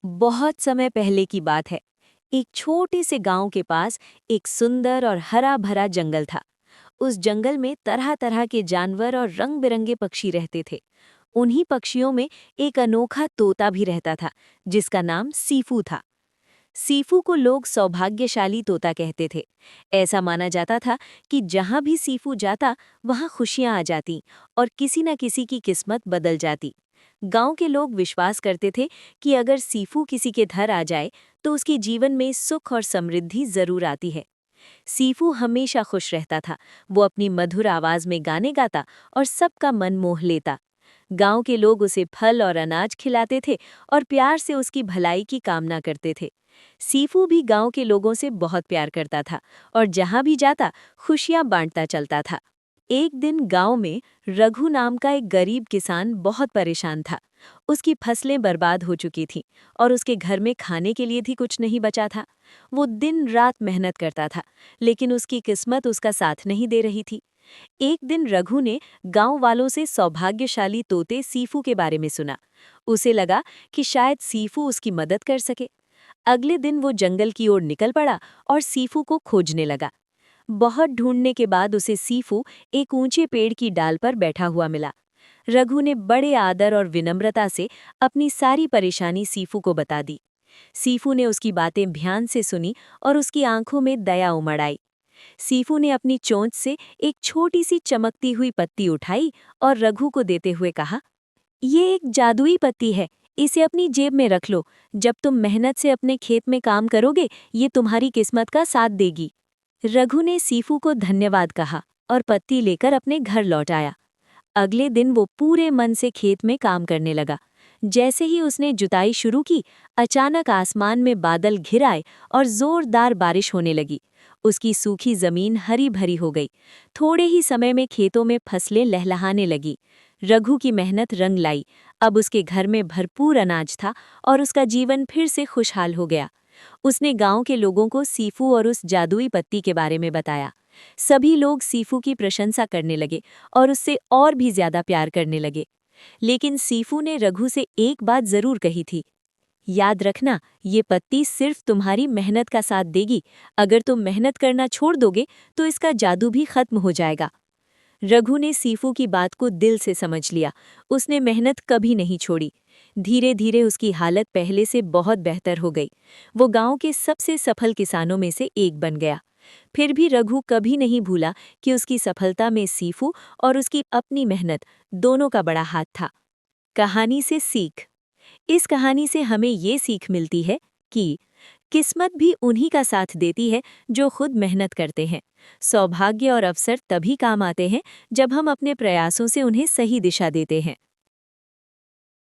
बहुत समय पहले की बात है। एक छोटे से गांव के पास एक सुंदर और हरा भरा जंगल था। उस जंगल में तरह तरह के जानवर और रंग बिरंगे पक्षी रहते थे। उन्हीं पक्षियों में एक अनोखा तोता भी रहता था, जिसका नाम सीफू था। सीफू को लोग सौभाग्यशाली तोता कहते थे। ऐसा माना जाता था कि जहां भी सीफू जाता, वहां खुशियां आ जाती और किसी न किसी की किस्मत बदल जाती। गांव के लोग विश्वास करते थे कि अगर सीफू किसी के घर आ जाए तो उसके जीवन में सुख और समृद्धि जरूर आती है। सीफू हमेशा खुश रहता था। वो अपनी मधुर आवाज में गाने गाता और सबका मन मोह लेता। गांव के लोग उसे फल और अनाज खिलाते थे और प्यार से उसकी भलाई की कामना करते थे। सीफू भी गांव के लोगों से बहुत प्यार करता था और जहां भी जाता खुशियां बांटता चलता था। एक दिन गांव में रघु नाम का एक गरीब किसान बहुत परेशान था। उसकी फसलें बर्बाद हो चुकी थीं और उसके घर में खाने के लिए भी कुछ नहीं बचा था। वो दिन रात मेहनत करता था, लेकिन उसकी किस्मत उसका साथ नहीं दे रही थी। एक दिन रघु ने गांव वालों से सौभाग्यशाली तोते सीफू के बारे में सुना। उसे लगा कि शायद सीफू उसकी मदद कर सके। अगले दिन वो जंगल की ओर निकल पड़ा और सीफू को खोजने लगा। बहुत ढूंढने के बाद उसे सीफू एक ऊंचे पेड़ की डाल पर बैठा हुआ मिला। रघु ने बड़े आदर और विनम्रता से अपनी सारी परेशानी सीफू को बता दी। सीफू ने उसकी बातें ध्यान से सुनी और उसकी आंखों में दया उमड़ आई। सीफू ने अपनी चोंच से एक छोटी सी चमकती हुई पत्ती उठाई और रघु को देते हुए कहा, ये एक जादुई पत्ती है, इसे अपनी जेब में रख लो। जब तुम मेहनत से अपने खेत में काम करोगे, ये तुम्हारी किस्मत का साथ देगी। रघु ने सीफू को धन्यवाद कहा और पत्ती लेकर अपने घर लौट आया। अगले दिन वो पूरे मन से खेत में काम करने लगा। जैसे ही उसने जुताई शुरू की, अचानक आसमान में बादल घिर आए और जोरदार बारिश होने लगी। उसकी सूखी जमीन हरी भरी हो गई। थोड़े ही समय में खेतों में फसलें लहलहाने लगी। रघु की मेहनत रंग लाई। अब उसके घर में भरपूर अनाज था और उसका जीवन फिर से खुशहाल हो गया। उसने गांव के लोगों को सीफू और उस जादुई पत्ती के बारे में बताया। सभी लोग सीफू की प्रशंसा करने लगे और उससे और भी ज्यादा प्यार करने लगे। लेकिन सीफू ने रघु से एक बात जरूर कही थी, याद रखना, ये पत्ती सिर्फ तुम्हारी मेहनत का साथ देगी। अगर तुम मेहनत करना छोड़ दोगे तो इसका जादू भी खत्म हो जाएगा। रघु ने सीफू की बात को दिल से समझ लिया। उसने मेहनत कभी नहीं छोड़ी। धीरे धीरे उसकी हालत पहले से बहुत बेहतर हो गई। वो गांव के सबसे सफल किसानों में से एक बन गया। फिर भी रघु कभी नहीं भूला कि उसकी सफलता में सीफू और उसकी अपनी मेहनत दोनों का बड़ा हाथ था। कहानी से सीख। इस कहानी से हमें ये सीख मिलती है कि किस्मत भी उन्हीं का साथ देती है जो खुद मेहनत करते हैं। सौभाग्य और अवसर तभी काम आते हैं जब हम अपने प्रयासों से उन्हें सही दिशा देते हैं।